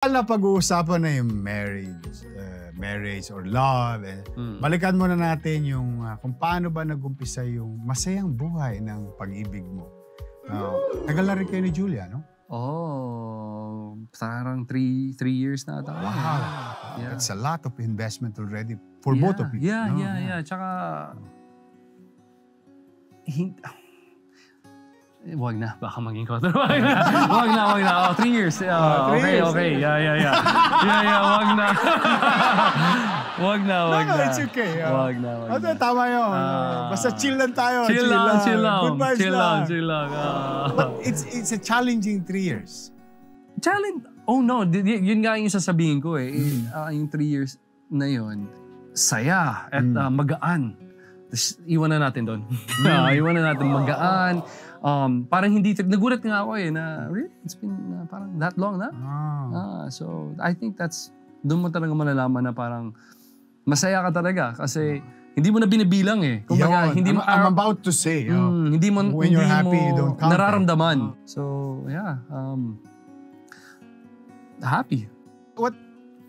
Na pag-uusapan na yung marriage or love. Balikan muna natin yung kung paano ba nag-umpisa yung masayang buhay ng pag-ibig mo. Tagal na rin kayo ni Julia, no? Oh, parang 3 years na ata. Wow. Yeah. That's a lot of investment already for both of you. Yeah. Tsaka, wag na, baka maging kotor. Wag na. Oh, 3 years. Okay. Yeah. Wag na. Wag na. No, it's okay. Wag na. Tama yun. Basta chill lang tayo. Chill lang. Good vibes lang. Chill lang. But it's a challenging 3 years. Challenge? Oh no, yun nga yung sasabihin ko eh. Yung 3 years na yun, saya at magaan. Iwan na natin doon. Iwan na natin magaan. Parang hindi, nagulat nga ako eh na really, it's been parang that long na. So I think doon mo talaga malalaman na parang masaya ka talaga kasi hindi mo na binibilang eh. Kumbaga, I'm about to say. Hindi mo, when you're happy, you don't count nararamdaman. So yeah, happy. What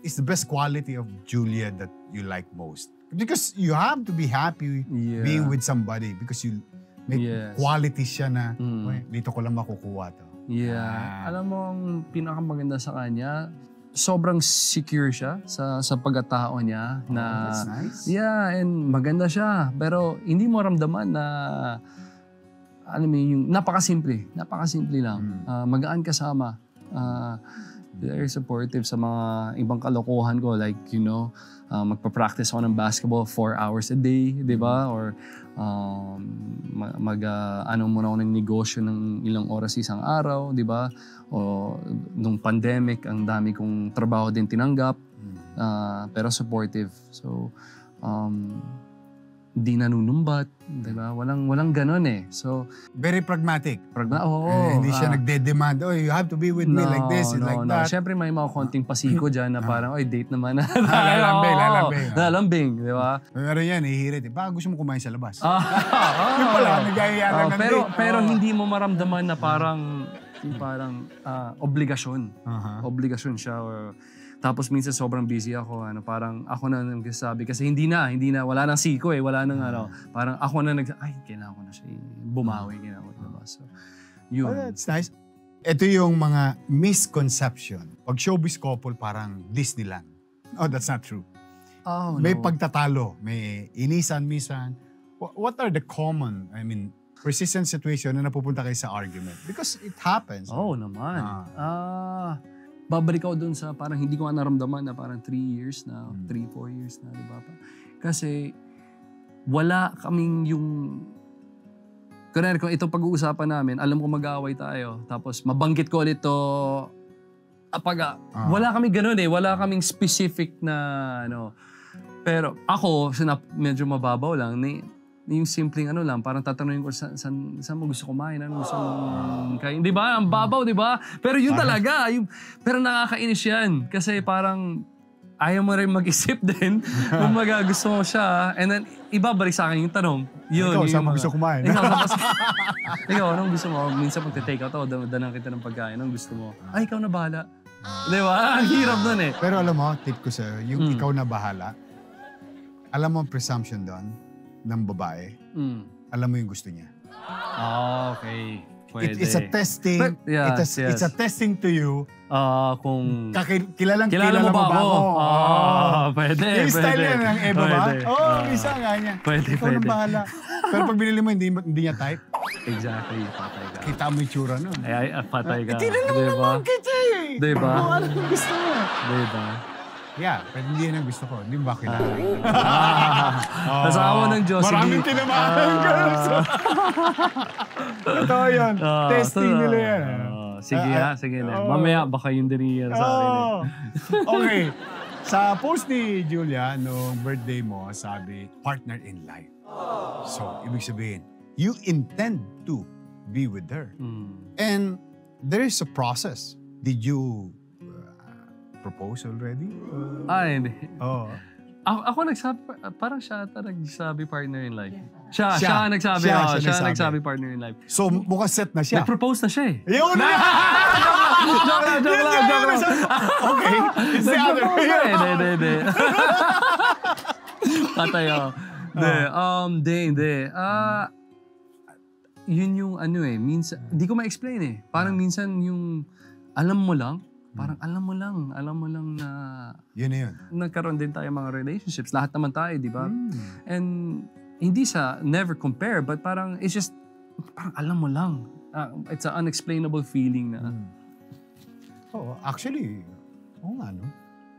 is the best quality of Julia that you like most? Because you have to be happy being with somebody because you may quality siya na dito ko lang makukuha to. Yeah. Alam mo, ang pinakamaganda sa kanya, sobrang secure siya sa pagkatao niya. That's nice. Yeah, and maganda siya. Pero hindi mo ramdaman na, alam mo yung napakasimple lang. Magaan kasama. Very supportive sa mga ibang kalokohan ko. Like, magpa-practice ako ng basketball 4 hours a day, di ba? Or muna ako ng negosyo ng ilang oras isang araw, di ba? O nung pandemic, ang dami kong trabaho din tinanggap, pero supportive. So, di nanunumbat, di ba? Walang ganon eh. So, very pragmatic. Hindi siya nagde-demand, you have to be with me like this, like that. Siyempre may mga konting pasiko dyan na parang, date naman na. Lalambing, di ba? Pero yan, ihirit. Baka gusto mo kumain sa labas. Yung pala, nag-aayala ng date. Pero hindi mo maramdaman na parang obligasyon. Obligasyon siya. Tapos minsan sobrang busy ako, parang ako na nagsasabi kasi hindi na, wala nang siko eh, wala nang parang ako na kailangan ko na siya bumawi, kailangan ko na. So, yun. Oh, that's nice. Ito yung mga misconception. Pag showbiz couple, parang Disneyland. Oh, that's not true. Oh, may no. pagtatalo, may inisan-misan. What are the common, persistent situation na napupunta kayo sa argument? Because it happens. Oh, naman. Babalik ako dun sa parang hindi ko naramdaman na parang 3 years na, 3-4 years na, di ba? Kasi wala kaming yung... Kunwari, kung ito pag-uusapan namin, alam ko mag-aaway tayo, tapos mabanggit ko ulit to, wala kaming ganun eh, wala kaming specific na, Pero ako, medyo mababaw lang, yung simpleng lang, parang tatanungin ko saan mo gusto kumain, ano gusto mong kain. Di ba? Ang babaw, di ba? Pero yun talaga. Pero nakakainis yan. Kasi parang ayaw mo rin mag-isip din kung gusto mo siya. And then, ibabalik sa akin yung tanong. Ikaw, saan mo gusto kumain? Ikaw, anong gusto mo? Minsan pag-take out ako, danan kita ng pagkain. Anong gusto mo? Ikaw na bahala. Di ba? Ang hirap nun eh. Pero alam mo, tip ko sa'yo, yung ikaw na bahala, alam mo ang presumption doon, ng babae, alam mo yung gusto niya. Okay. Pwede. It's a testing. It's a testing to you. Kung... Kilala mo ba ako? Pwede. Yung style yan ng Eva ba? Isa nga niya. Pwede. Ikaw na bahala. Pero pag binili mo, hindi niya type. Exactly. Patay ka. Kita mo yung tsura nun. Patay ka. Tinan mo naman kita eh. Diba? Kung ano yung gusto mo. Diba? Yeah, pero hindi yan ang gusto ko. Hindi ba kailangan? Asawa ng Diyos. Maraming tinamahan ko. Totoo yun. Testing nila yan. Sige na. Mamaya baka yun din yan sa akin. Okay. Sa post ni Julia, nung birthday mo, sabi, partner in life. So, ibig sabihin, you intend to be with her. And there is a process. Did you propose already? Hindi. Ako nagsabi, parang siya ata nagsabi partner in life. Siya nagsabi partner in life. So, mukhang set na siya. Nag-propose na siya eh. Yun na! Joke lang. Okay, it's the other way. Hindi. Patayo. Hindi. Yun yung ano minsan, di ko ma-explain Parang minsan yung, alam mo lang na Yun na yun. nagkaroon din tayo mga relationships. Lahat naman tayo, di ba? And hindi sa never compare, but parang it's just, parang alam mo lang. It's an unexplainable feeling na. Actually, nga, no?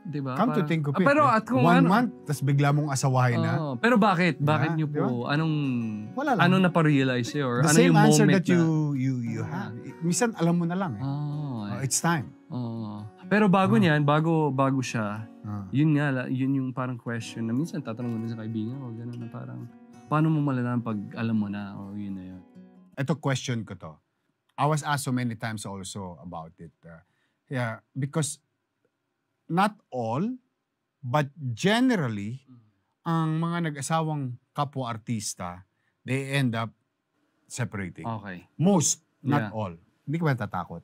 Diba? Come to think of it. Pero at kung 1 month, tas bigla mong asawahin na. Pero bakit? Bakit nyo diba? po? Wala lang. Anong naparealize nyo? Or The ano same yung answer moment that you have. Minsan alam mo na lang it's time. Pero bago niyan, bago siya, yun yung parang question na minsan tatanong mo sa kaibigan ko, gano'n na parang, paano mo malalaman pag alam mo na o yun na yun? Ito question ko to. I was asked so many times also about it. Because not all, but generally, ang mga nag-asawang kapwa-artista, they end up separating. Okay. Most, not all. Hindi ka ba natatakot?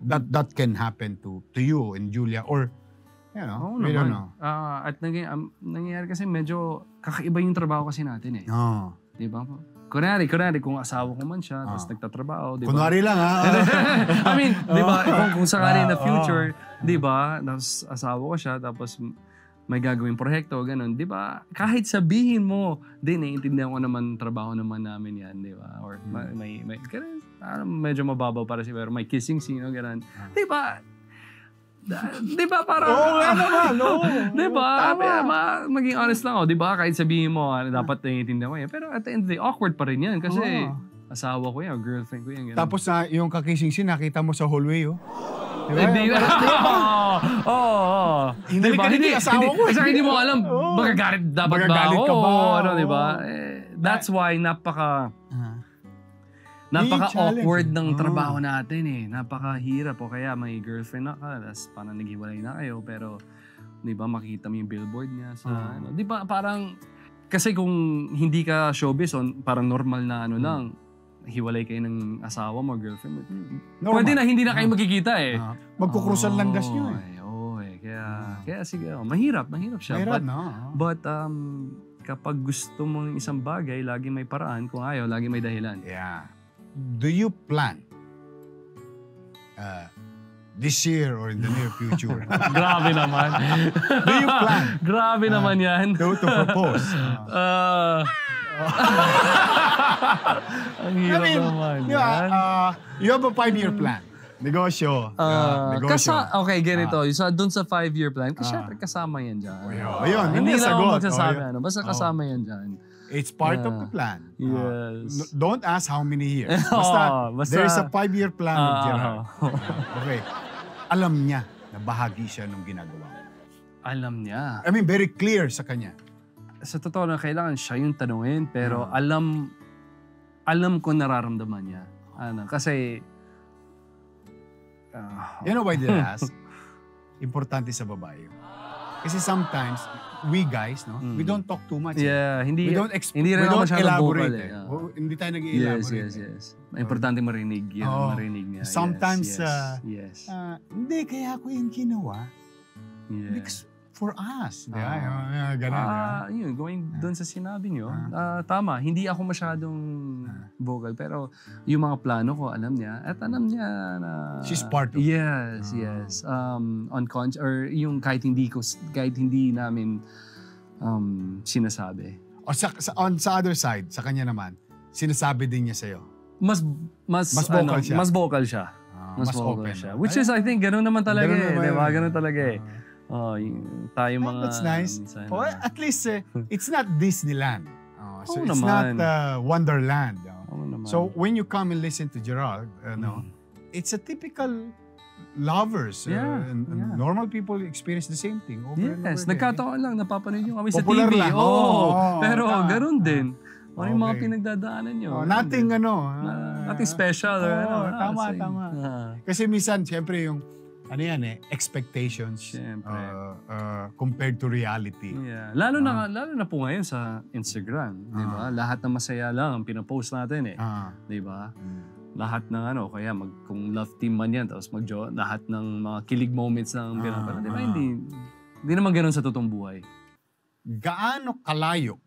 That can happen to you and Julia or, you know, we don't know. At nangyayari kasi medyo kakaiba yung trabaho kasi natin Di ba? Kunwari, kung asawa ko man siya, tapos nagtatrabaho, di ba? Kunwari lang, I mean, di ba, kung sakali in the future, di ba, tapos asawa ko siya, tapos may gagawing proyekto, ganun, di ba? Kahit sabihin mo, naiintindihan ko naman, trabaho naman namin yan, di ba? Or may medyo mababaw para siya, pero may kissing scene, ganun. Di ba? Di ba parang... Di ba? Maging honest lang ako. Di ba? Kahit sabihin mo, dapat naiintindihan ko yan. Pero at the end of the day, awkward pa rin yan. Kasi asawa ko yan, girlfriend ko yan. Tapos yung kakissing scene, nakita mo sa hallway, Hindi. Hindi asawa ko. Kasi hindi mo alam, magagalit dapat ba Magagalit ka ba? Ano, di ba? That's why napaka-awkward ng trabaho natin Napakahirap. O kaya may girlfriend na ka, tapos parang naghiwalay na kayo, pero di ba makikita mo yung billboard niya sa di ba parang, kasi kung hindi ka showbiz, parang normal na lang, hiwalay kayo ng asawa mo, girlfriend mo. Pwede na hindi na kayo magkikita Magkukrusan lang gas nyo Kaya sige, mahirap siya. Mahirap But kapag gusto mong isang bagay, lagi may paraan. Kung ayaw, lagi may dahilan. Yeah. Do you plan this year or in the near future? Grabe naman. Do you plan? Grabe naman yan. To propose? Ang hirap naman yan. You have a 5-year plan. Negosyo. Okay, ganito. Doon sa 5-year plan, kasi syempre kasama yan dyan. Ayun, hindi lang ako magsasabi. Basta kasama yan dyan. It's part of the plan. Yes. Don't ask how many years. Basta there's a 5-year plan of Gerald. Okay. Alam niya na bahagi siya ng ginagawa. Alam niya. I mean, very clear sa kanya. Sa totoo na kailangan siya yung tanungin, pero alam ko nararamdaman niya. Kasi... you know why did I ask? Importante sa babae. Kasi sometimes, we guys, we don't talk too much. Yeah, we don't elaborate. Hindi tayo nag-elaborate. Yes. Importante marinig yun. Marinig niya. Sometimes, yes. Hindi, kaya ako yung ginawa. Because for us. Ganun. Yun, going doon sa sinabi niyo, tama, hindi ako masyadong vocal, pero yung mga plano ko, alam niya. At alam niya na... She's part of it. Yes. Unconscious, or yung kahit hindi namin sinasabi. O sa other side, sa kanya naman, sinasabi din niya sa'yo. Mas vocal siya. Mas vocal siya. Mas open siya. Which is, I think, gano'n naman talaga diba? Gano'n talaga tayo mga... That's nice. At least, it's not Disneyland. So it's naman. not Wonderland. Naman. So when you come and listen to Gerald, it's a typical lovers. Normal people experience the same thing over and over again. Nagkataon lang, napapanood nyo kami sa Popular TV. lang. Pero gano'n din. Ano yung mga pinagdadaanan nyo? Nothing special. Tama. Kasi minsan, siyempre yung expectations compared to reality. Yeah. Lalo na po ngayon sa Instagram, di ba? Lahat na masaya lang ang pinopost natin Di ba? lahat ng kaya kung love team man yan, tapos lahat ng mga kilig moments ng pinapanood. Di ba? Hindi naman ganun sa totoong buhay. Gaano kalayo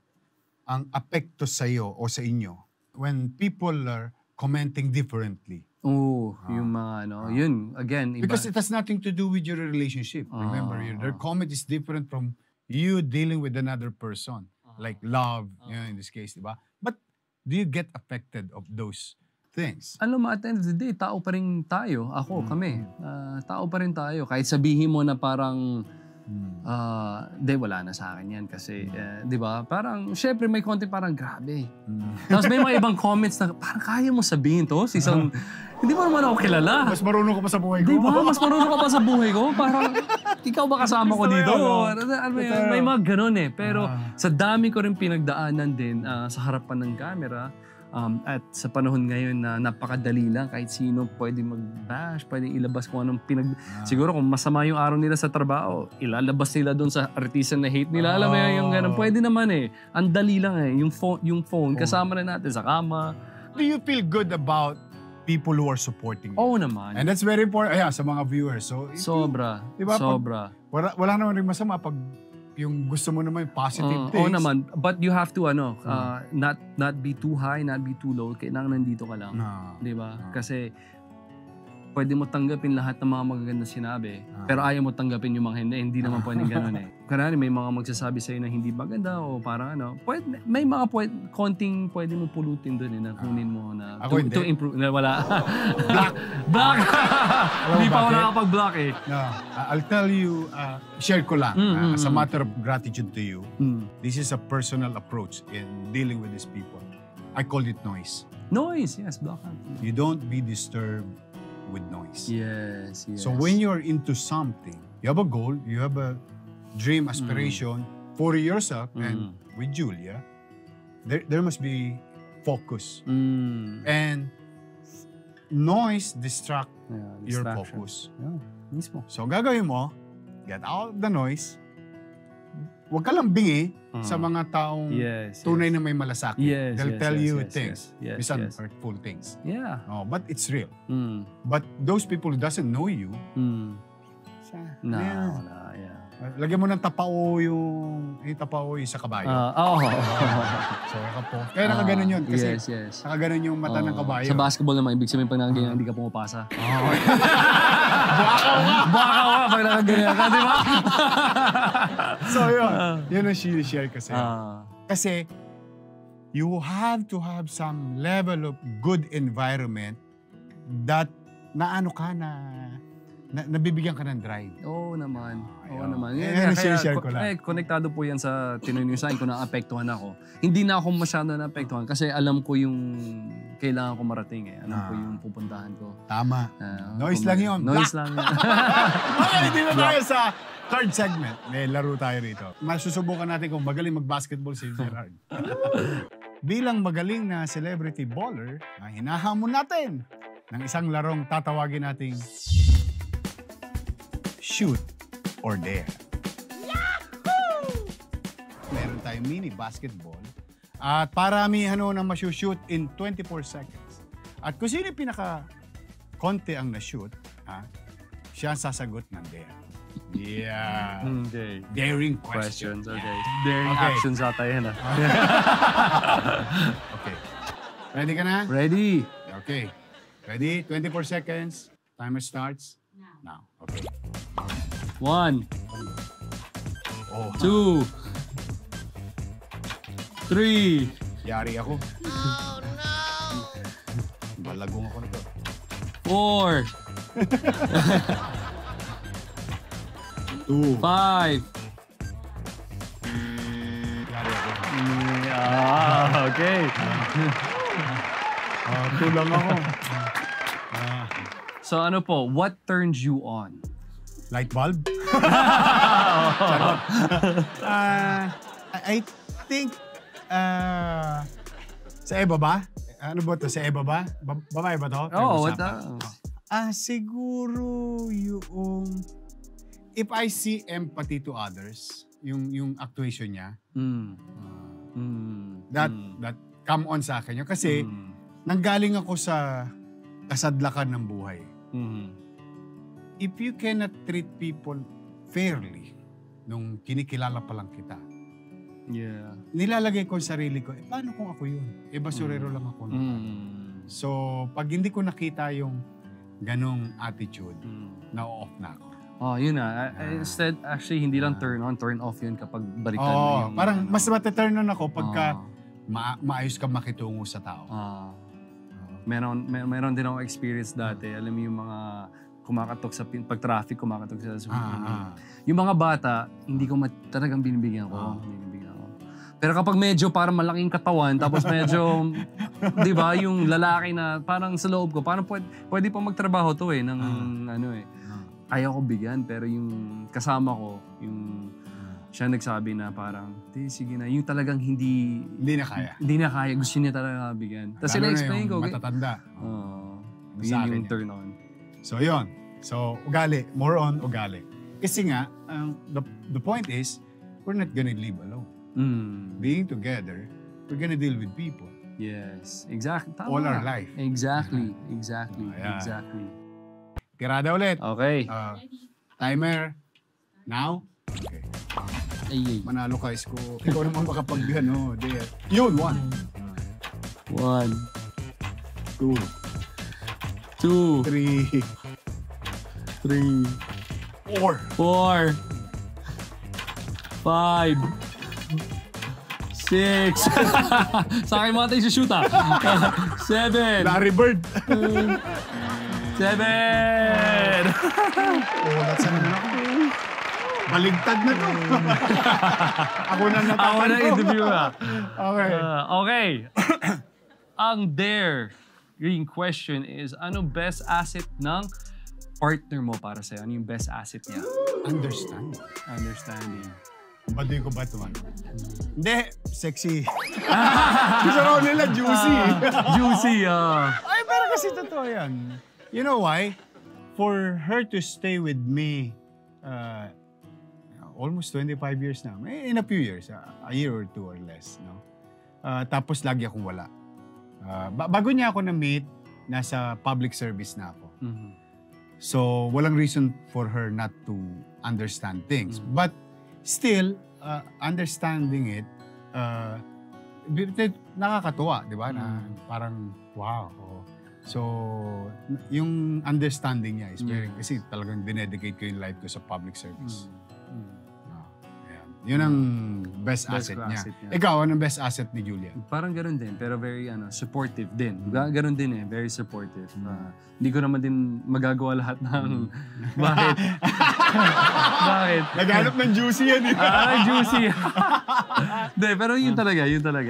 ang apekto sa'yo o sa inyo when people are commenting differently? Yung mga yun, again, iba. Because it has nothing to do with your relationship. Remember, their comment is different from you dealing with another person. Like love, in this case, di ba? But do you get affected of those things? At the end of the day, tao pa rin tayo. Ako, kami. Tao pa rin tayo. Kahit sabihin mo na parang, wala na sa akin yan. Kasi, di ba? Parang, syempre may konti parang grabe. Tapos may mga ibang comments na, parang kaya mo sabihin to? Hindi mo naman ako kilala. Mas marunong ka pa sa buhay ko. Di ba? Mas marunong ka pa sa buhay ko. Parang, ikaw ba kasama ko dito? May mga ganun eh. Pero sa dami ko rin pinagdaanan din sa harapan ng camera, at sa panahon ngayon na napakadali lang, kahit sino pwede mag-bash, pwede ilabas kung anong siguro kung masama yung araw nila sa trabaho, ilalabas nila doon sa artisan na hate nila. Alam mo yung ganun. Pwede naman eh. Ang dali lang eh. Yung phone, kasama na natin sa kama. Do you feel good about people who are supporting you? Oo naman. And that's very important sa mga viewers. So, Sobra. Diba, Sobra. Wala naman rin masama pag yung gusto mo naman positive things. Oo naman. But you have to not be too high, not be too low. Kailangan nandito ka lang. Di ba? Kasi pwede mo tanggapin lahat ng mga magaganda sinabi, pero ayaw mo tanggapin yung mga hindi. Hindi naman pwedeng ganun eh. Karami may mga magsasabi sa'yo na hindi maganda o parang may mga konting pwede mo pulutin doon na kunin mo na to improve. Wala. Black! Hindi pa ako nakapag-block eh. No. I'll tell you, share ko lang, as a matter of gratitude to you, this is a personal approach in dealing with these people. I call it noise. Noise, yes. Block. You don't be disturbed with noise. Yes. So when you're into something, you have a goal, you have a dream, aspiration for yourself and with Julia, there must be focus. And noise distract your focus. Yeah, mismo. So gagawin mo, get out of the noise. Huwag ka lang bingi sa mga taong tunay na may malasakit. They'll tell you things, minsan hurtful things. Yeah. But it's real. But those people who doesn't know you, lagyan mo ng tapao yung sa kabayo. So, kaya nakaganon yun. Kasi nakaganon yung mata ng kabayo. Sa basketball naman, ibig sabihin pag nakaganyan, hindi ka pumapasa. Baka ka pag nakaganyan ka, di ba? So, yun ang share kasi. Kasi, you have to have some level of good environment that nabibigyan ka ng drive. Oo naman. Oo naman. Yan share ko lang. Konektado po yan sa tinanong sa akin kung naapektuhan ako. Hindi na ako masyado naapektuhan kasi alam ko yung kailangan ko marating eh. Alam ko yung pupuntahan ko. Tama. Noise lang yun. Noise lang yun. Okay, hindi na tayo sa third segment. May laro tayo rito. Masusubukan natin kung magaling mag-basketball si Gerard. Bilang magaling na celebrity baller, hinahamon natin ng isang larong tatawagin nating shoot or dare. Yahoo! Meron tayong mini basketball at paramihan na masushoot in 24 seconds. At kung sino yung pinaka-konti ang na-shoot, siya ang sasagot ng dare. Yeah. Okay. Daring questions. Okay. Daring actions ata yan. Okay. Ready ka na? Ready. Okay. Ready? 24 seconds. Timer starts now. Okay. 1, 2, 3. Yari ako. Oh, no! Balagong ako nito. 4. 2. 5. Yari ako. Okay. 2 lang ako. So ano po, what turns you on? Light bulb? I think sa Eva ba? Ano ba to? Sa Eva ba? Babae ba to? What the? Siguro yung if I see empathy to others, yung actuation niya, that come on sa akin yun. Kasi nanggaling ako sa kasadlakan ng buhay. Mhm. If you cannot treat people fairly, nung kinikilala pa lang kita, Yeah. nilalagay ko sa sarili ko, paano kung ako yun? basurero lang ako. So, pag hindi ko nakita yung ganong attitude, na-off na ako. Oh, yun na. Instead, actually, hindi lang turn on, turn off yun kapag baliktad na yung... Parang mas mataturn on ako pagka maayos ka makitungo sa tao. Meron din akong experience dati. Alam mo yung mga kumakatok sa pag-traffic, kumakatok sa yung mga bata, hindi ko talagang binibigyan ko. Pero kapag medyo parang malaking katawan, tapos medyo, di ba, yung lalaki na parang sa loob ko, parang pwede pa magtrabaho to ng kaya ko bigyan. Pero yung kasama ko, yung siya nagsabi na parang, sige na, yung talagang hindi na kaya. Hindi na kaya, gusto niya talaga bigyan. Tapos sila-explain ko. Matatanda. Yun yung turn on. So, yun. So, ugali. More on ugali. Kasi nga, the point is, we're not gonna live alone. Being together, we're gonna deal with people. Yes. Exactly. Tama. All our life. Exactly. Tirada ulit. Okay. Timer. Now? Okay. Ay. Manalo ka, Isko. Ikaw naman makapag-gano. Yun, 1. 1. 2. 2. 3. 3. 4. 4. 5. 6. Sa akin mga tayo shoot 7. Larry Bird. 7. That's naman ako. Baligtad na to. Ako na natatanong. Ako na interview Okay. Okay. Ang yung question is, ano best asset ng partner mo para sa'yo? Ano yung best asset niya? Understanding. Baduy ko ba ito? Hindi, sexy. Gusto ko nila juicy. Juicy, Ay, pero kasi totoo yan. You know why? For her to stay with me almost 25 years na. In a few years, a year or two or less. No? Tapos lagi akong wala. Bago niya ako na-meet, nasa public service na ako. So, walang reason for her not to understand things. But still, understanding it, nakakatuwa, di ba? Na parang, wow. So, yung understanding niya is very, kasi talagang dinedicate ko yung life ko sa public service. Yun ang best asset niya. Ikaw, anong best asset ni Julia? Parang ganun din, pero very supportive din. Ganun din very supportive. Hindi ko naman din magagawa lahat ng... Bakit? Bakit? Naghanap ng juicy yan eh. Juicy. Hindi, pero yun talaga.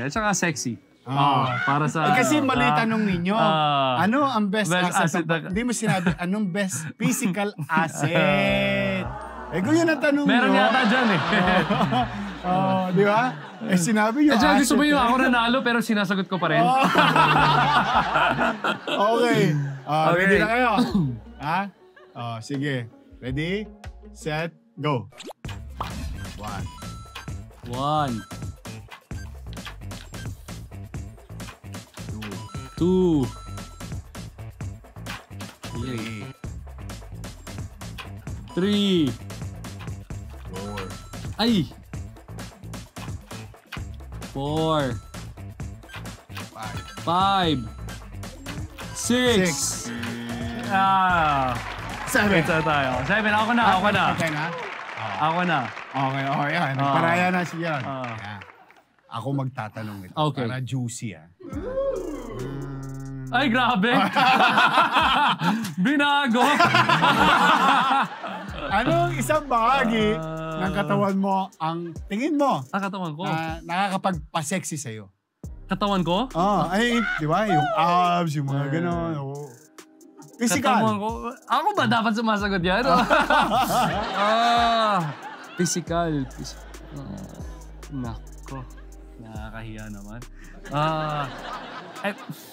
At saka sexy. Para sa... kasi mali tanong ninyo. Ano ang best asset? Hindi mo sinabi, anong best physical asset? Kung yun ang tanong nyo. Meron yata dyan di ba? Sinabi nyo asset. Gusto mo yung ako nanalo pero sinasagot ko pa rin? Okay. Ready na kayo? Sige. Ready, set, go. 1. 2. 3. 4. Ay! 4. 5. 6. 7. Ito tayo. 7. Ako na. Ako na. Okay. Yan. Paraya na siya. Ako magtatanong ito. Okay. Para juicy Ay, grabe! Binago! Anong isang bahagi ng katawan mo ang tingin mo katawan ko? nakakapagpa-sexy sa'yo? Katawan ko? Di ba? Yung abs, yung mga gano'n. Physical. Katawan ko? Ako ba dapat sumasagot yan? Physical. Nako. Nakakahiya naman.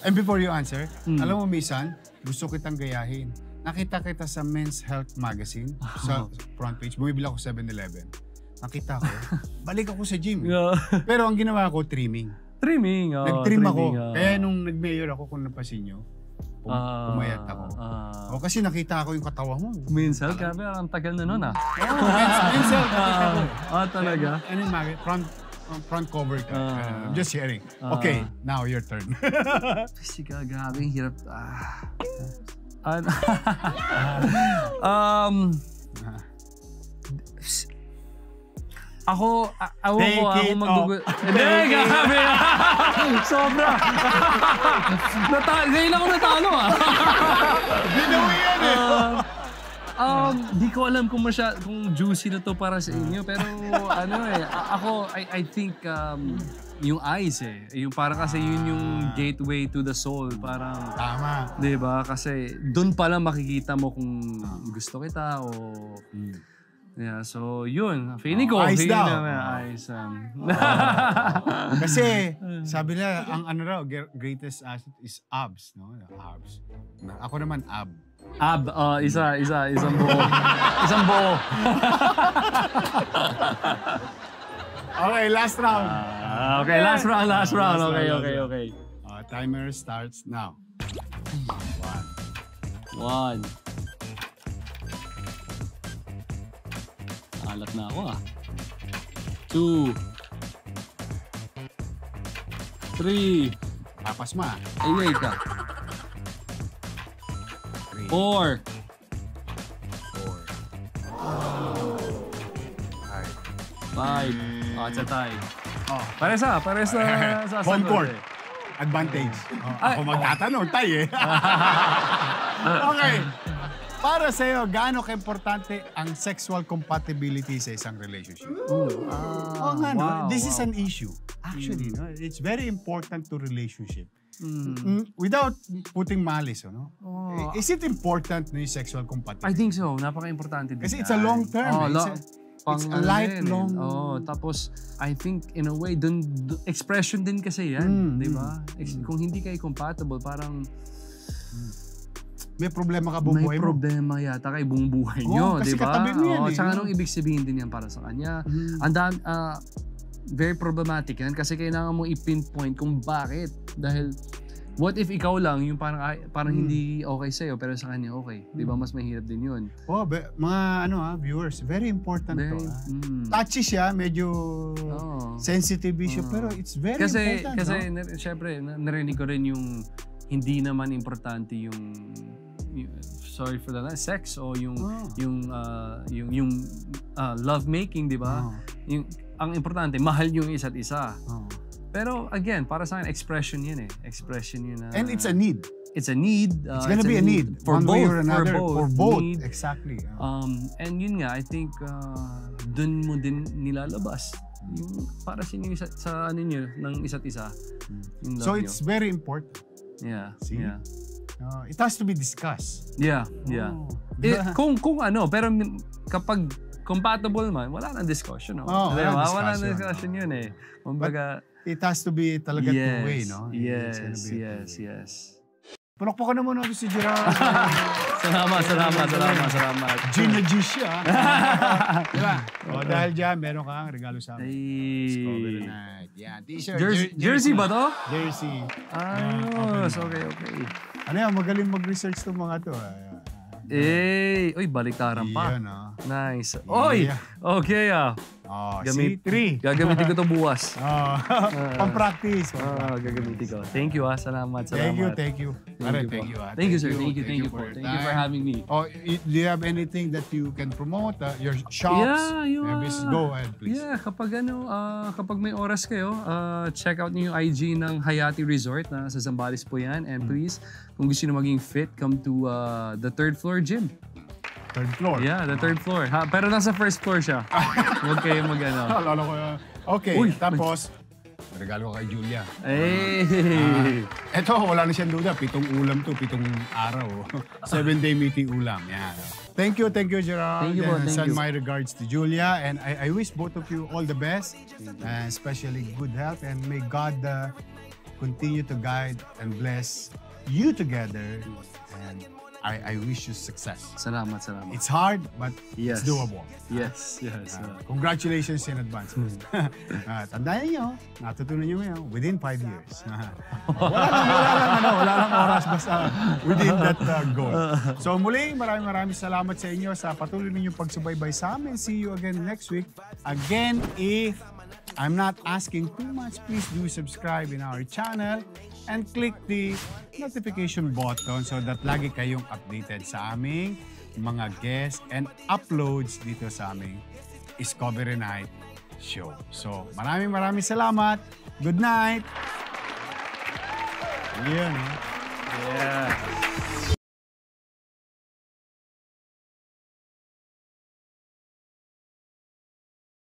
And before you answer, alam mo, Misan, gusto kitang gayahin. Nakita kita sa Men's Health Magazine, sa front page. Bumibili ako 7-Eleven. Nakita ko, balik ako sa gym. Pero ang ginawa ko, trimming. Trimming. Nag-trim ako. Kaya nung nag-mayor ako, kung napasin nyo, pumayat ako. O kasi nakita ko yung katawa mo. Minsan, grabe, ang tagal na nun ah. Minsan, nakita ko. Talaga? Ano yung front cover ka. I'm just sharing. Okay, now your turn. Jessica, grabe, ang hirap. Ako magugulat. Hindi, grabe. Sobra. Ngayon ako natalo ah. Binawi yan Di ko alam kung juicy na to para sa inyo, pero I think yung eyes yung parang kasi yun yung gateway to the soul, parang tama. 'Di ba? Kasi doon pa lang makikita mo kung gusto kita o yeah, so yun, feeling ko eyes daw. Eyes. Kasi sabi nila ang greatest asset is abs, no? Abs. Ako naman ab. Isang buo. Isang buo. Okay, last round. Last round. Okay. Timer starts now. 1. Alat na ako 2. 3. Papasma. Ay, wait ka. 4. 5. It's a tie. Pares sa home court. Advantage. Ako magtatanong, tie Okay. Para sa'yo, gaano ka-importante ang sexual compatibility sa isang relationship? This is an issue. Actually, no? It's very important to relationship. Without putting malice, no? Is it important na yung sexual compatibility? I think so. Napaka-importante din. Kasi it's a long term. It's a lifelong. Tapos, I think, in a way, expression din kasi yan. Di ba? Kung hindi kayo compatible, parang may problema ka buong buhay mo. May problema yata kay buong buhay nyo, di ba? Kasi katabi mo yan Tsaka anong ibig sabihin din yan para sa kanya. Very problematic yan kasi kailangan mo i-pinpoint kung bakit. Dahil, what if ikaw lang yung parang hindi okay sa'yo pero sa kanya okay. Di ba? Mas mahirap din yun. Mga viewers, very important to. Touchy siya, medyo sensitive issue, pero it's very important. Kasi, syempre, narinig ko rin yung hindi naman importante yung sorry for the sex o yung love making, di ba? Ang importante, mahal yung isa't isa. Pero again, para sa akin, expression yan Expression yun. And it's a need. It's a need. It's gonna be a need. For one both. way or another. For both. Need. Exactly. And yun nga, I think dun mo din nilalabas. Yung para sa ano nyo, ng isa't isa. So it's very important. Yeah. See? Yeah. It has to be discussed. Yeah. Kung ano, pero kapag compatible man, wala nang discussion. Wala nang discussion yun Kumbaga, it has to be talaga two-way, no? Yes. Punok-poko na muna si Gerard. Salamat. Gina G siya. Diba? Dahil dyan, meron kang regalo sa amin. Discovery Night. Yan, t-shirt. Jersey ba to? Jersey. Okay. Ano yan, magaling mag-research itong mga to. Uy, baliktaran pa. Yan, Nice. Oy! Okay, Gagamitin ko to bukas. Pang-practice. Gagamitin ko. Thank you, Salamat. Thank you. Thank you, sir. Thank you for having me. Do you have anything that you can promote? Your shops? Go ahead, please. Yeah, kapag may oras kayo, check out niyo yung IG ng Hayati Resort na sa Zambales po yan. And please, kung gusto niyo maging fit, come to the 3rd floor gym. 3rd floor? Yeah, the 3rd floor. Pero nasa 1st floor siya. Huwag kayo mag-ano. Alala ko yan. Okay, tapos, regalo ko kay Julia. Eto, wala na siyang duda. 7 ulam to, 7 araw. 7-day meeting ulam. Yan. Thank you, Gerard. Thank you. Send my regards to Julia. And I wish both of you all the best. Especially good health. And may God continue to guide and bless you together. And I wish you success. Salamat. It's hard, but Yes. it's doable. Yes. Congratulations in advance. Tandaan niyo, natutunan niyo ngayon within 5 years. wala lang oras basta within that goal. So muli, maraming salamat sa inyo sa patuloy ninyong pagsubaybay sa amin. See you again next week. Again, if I'm not asking too much, please do subscribe in our channel and click the notification button so that lagi kayong updated sa aming mga guests and uploads dito sa aming Discovery Night show. So, maraming salamat. Good night. Yan. Yeah.